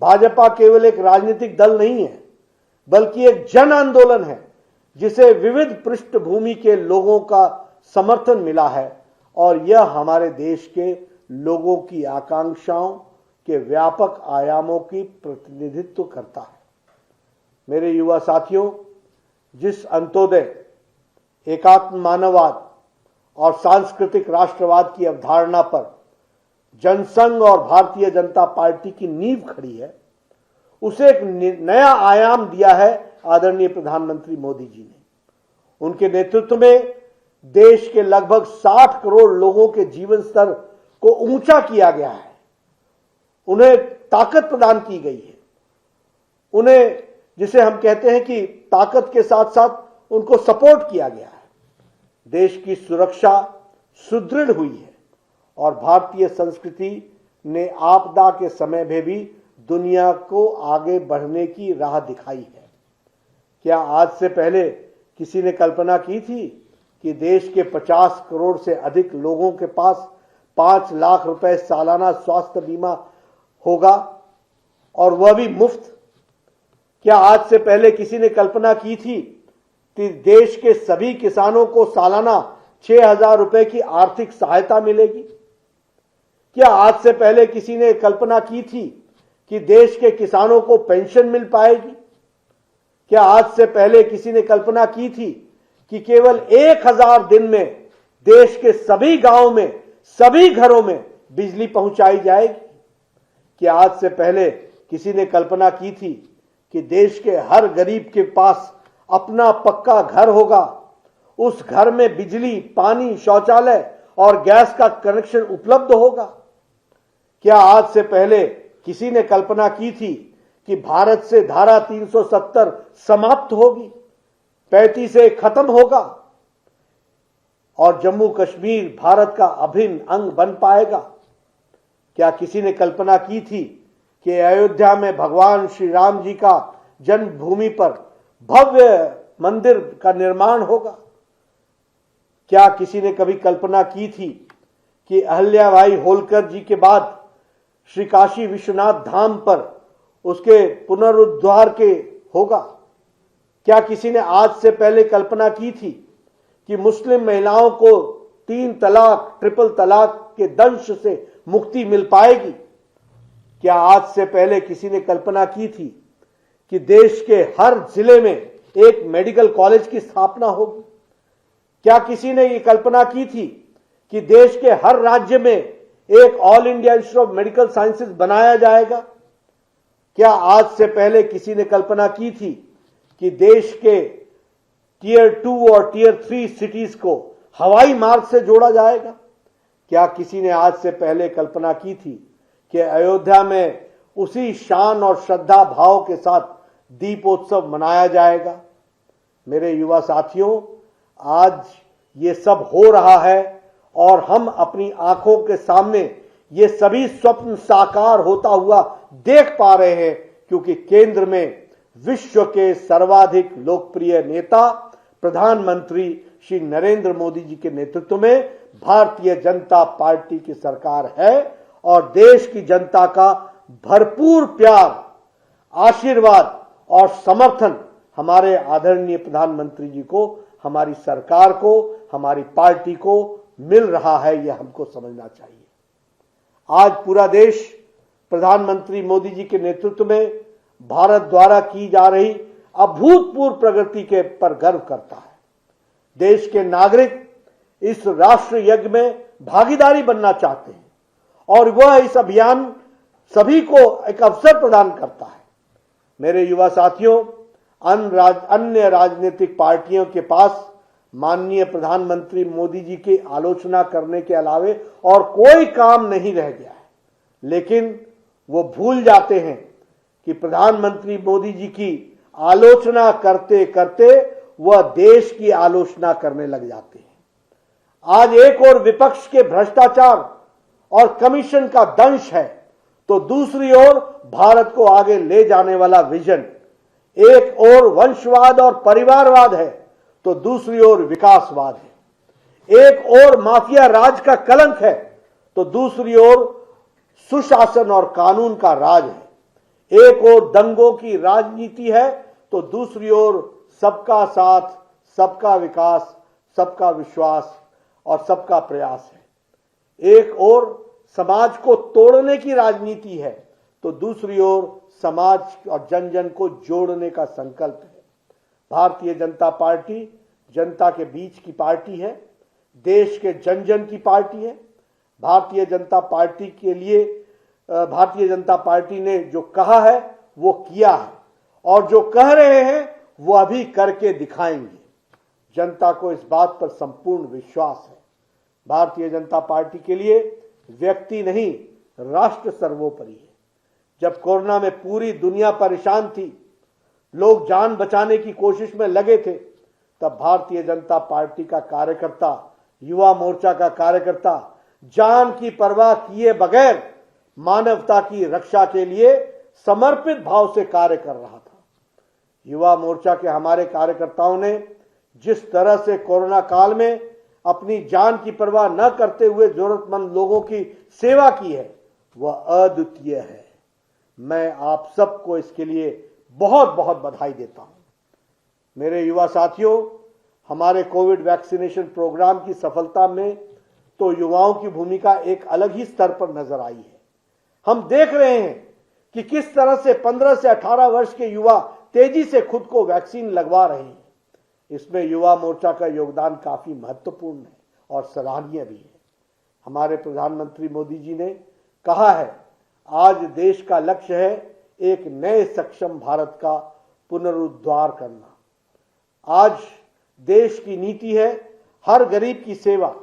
भाजपा केवल एक राजनीतिक दल नहीं है, बल्कि एक जन आंदोलन है जिसे विविध पृष्ठभूमि के लोगों का समर्थन मिला है और यह हमारे देश के लोगों की आकांक्षाओं के व्यापक आयामों की प्रतिनिधित्व करता है। मेरे युवा साथियों, जिस अंत्योदय, एकात्म मानववाद और सांस्कृतिक राष्ट्रवाद की अवधारणा पर जनसंघ और भारतीय जनता पार्टी की नींव खड़ी है, उसे एक नया आयाम दिया है आदरणीय प्रधानमंत्री मोदी जी ने। उनके नेतृत्व में देश के लगभग 60 करोड़ लोगों के जीवन स्तर को ऊंचा किया गया है, उन्हें ताकत प्रदान की गई है, उन्हें, जिसे हम कहते हैं कि ताकत के साथ साथ उनको सपोर्ट किया गया है। देश की सुरक्षा सुदृढ़ हुई है और भारतीय संस्कृति ने आपदा के समय में भी दुनिया को आगे बढ़ने की राह दिखाई है। क्या आज से पहले किसी ने कल्पना की थी कि देश के 50 करोड़ से अधिक लोगों के पास 5 लाख रुपए सालाना स्वास्थ्य बीमा होगा और वह भी मुफ्त? क्या आज से पहले किसी ने कल्पना की थी कि देश के सभी किसानों को सालाना 6,000 रुपए की आर्थिक सहायता मिलेगी? क्या आज से पहले किसी ने कल्पना की थी कि देश के किसानों को पेंशन मिल पाएगी? क्या आज से पहले किसी ने कल्पना की थी कि केवल 1,000 दिन में देश के सभी गांवों में, सभी घरों में बिजली पहुंचाई जाएगी? क्या आज से पहले किसी ने कल्पना की थी कि देश के हर गरीब के पास अपना पक्का घर होगा, उस घर में बिजली, पानी, शौचालय और गैस का कनेक्शन उपलब्ध होगा? क्या आज से पहले किसी ने कल्पना की थी कि भारत से धारा 370 समाप्त होगी, 35 से खत्म होगा और जम्मू कश्मीर भारत का अभिन्न अंग बन पाएगा? क्या किसी ने कल्पना की थी कि अयोध्या में भगवान श्री राम जी का जन्मभूमि पर भव्य मंदिर का निर्माण होगा? क्या किसी ने कभी कल्पना की थी कि अहिल्याबाई होलकर जी के बाद श्री काशी विश्वनाथ धाम पर उसके पुनरुद्धार के होगा? क्या किसी ने आज से पहले कल्पना की थी कि मुस्लिम महिलाओं को 3 तलाक, ट्रिपल तलाक के दंश से मुक्ति मिल पाएगी? क्या आज से पहले किसी ने कल्पना की थी कि देश के हर जिले में एक मेडिकल कॉलेज की स्थापना होगी? क्या किसी ने ये कल्पना की थी कि देश के हर राज्य में एक all India institute of medical sciences बनाया जाएगा? क्या आज से पहले किसी ने कल्पना की थी कि देश के टियर 2 और टियर 3 सिटीज को हवाई मार्ग से जोड़ा जाएगा? क्या किसी ने आज से पहले कल्पना की थी कि अयोध्या में उसी शान और श्रद्धा भाव के साथ दीपोत्सव मनाया जाएगा? मेरे युवा साथियों, आज ये सब हो रहा है और हम अपनी आंखों के सामने ये सभी स्वप्न साकार होता हुआ देख पा रहे हैं, क्योंकि केंद्र में विश्व के सर्वाधिक लोकप्रिय नेता प्रधानमंत्री श्री नरेंद्र मोदी जी के नेतृत्व में भारतीय जनता पार्टी की सरकार है और देश की जनता का भरपूर प्यार, आशीर्वाद और समर्थन हमारे आदरणीय प्रधानमंत्री जी को, हमारी सरकार को, हमारी पार्टी को मिल रहा है। यह हमको समझना चाहिए। आज पूरा देश प्रधानमंत्री मोदी जी के नेतृत्व में भारत द्वारा की जा रही अभूतपूर्व प्रगति के पर गर्व करता है। देश के नागरिक इस राष्ट्र यज्ञ में भागीदारी बनना चाहते हैं और वह इस अभियान सभी को एक अवसर प्रदान करता है। मेरे युवा साथियों, अन्य राजनीतिक पार्टियों के पास माननीय प्रधानमंत्री मोदी जी की आलोचना करने के अलावे और कोई काम नहीं रह गया है, लेकिन वो भूल जाते हैं कि प्रधानमंत्री मोदी जी की आलोचना करते करते वह देश की आलोचना करने लग जाते हैं। आज एक और विपक्ष के भ्रष्टाचार और कमीशन का दंश है, तो दूसरी ओर भारत को आगे ले जाने वाला विजन। एक ओर वंशवाद और परिवारवाद है, तो दूसरी ओर विकासवाद है। एक ओर माफिया राज का कलंक है, तो दूसरी ओर सुशासन और कानून का राज है। एक ओर दंगों की राजनीति है तो दूसरी ओर सबका साथ, सबका विकास, सबका विश्वास और सबका प्रयास है। एक ओर समाज को तोड़ने की राजनीति है तो दूसरी ओर समाज और जन जन को जोड़ने का संकल्प है। भारतीय जनता पार्टी जनता के बीच की पार्टी है, देश के जन जन की पार्टी है। भारतीय जनता पार्टी के लिए भारतीय जनता पार्टी ने जो कहा है वो किया है और जो कह रहे हैं वो अभी करके दिखाएंगे। जनता को इस बात पर संपूर्ण विश्वास है। भारतीय जनता पार्टी के लिए व्यक्ति नहीं, राष्ट्र सर्वोपरि है। जब कोरोना में पूरी दुनिया परेशान थी, लोग जान बचाने की कोशिश में लगे थे, तब भारतीय जनता पार्टी का कार्यकर्ता, युवा मोर्चा का कार्यकर्ता जान की परवाह किए बगैर मानवता की रक्षा के लिए समर्पित भाव से कार्य कर रहा था। युवा मोर्चा के हमारे कार्यकर्ताओं ने जिस तरह से कोरोना काल में अपनी जान की परवाह न करते हुए जरूरतमंद लोगों की सेवा की है वह अद्वितीय है। मैं आप सबको इसके लिए बहुत बहुत बधाई देता हूं। मेरे युवा साथियों, हमारे कोविड वैक्सीनेशन प्रोग्राम की सफलता में तो युवाओं की भूमिका एक अलग ही स्तर पर नजर आई है। हम देख रहे हैं कि किस तरह से 15 से 18 वर्ष के युवा तेजी से खुद को वैक्सीन लगवा रहे हैं। इसमें युवा मोर्चा का योगदान काफी महत्वपूर्ण है और सराहनीय भी है। हमारे प्रधानमंत्री मोदी जी ने कहा है, आज देश का लक्ष्य है एक नए सक्षम भारत का पुनरुद्धार करना। आज देश की नीति है हर गरीब की सेवा,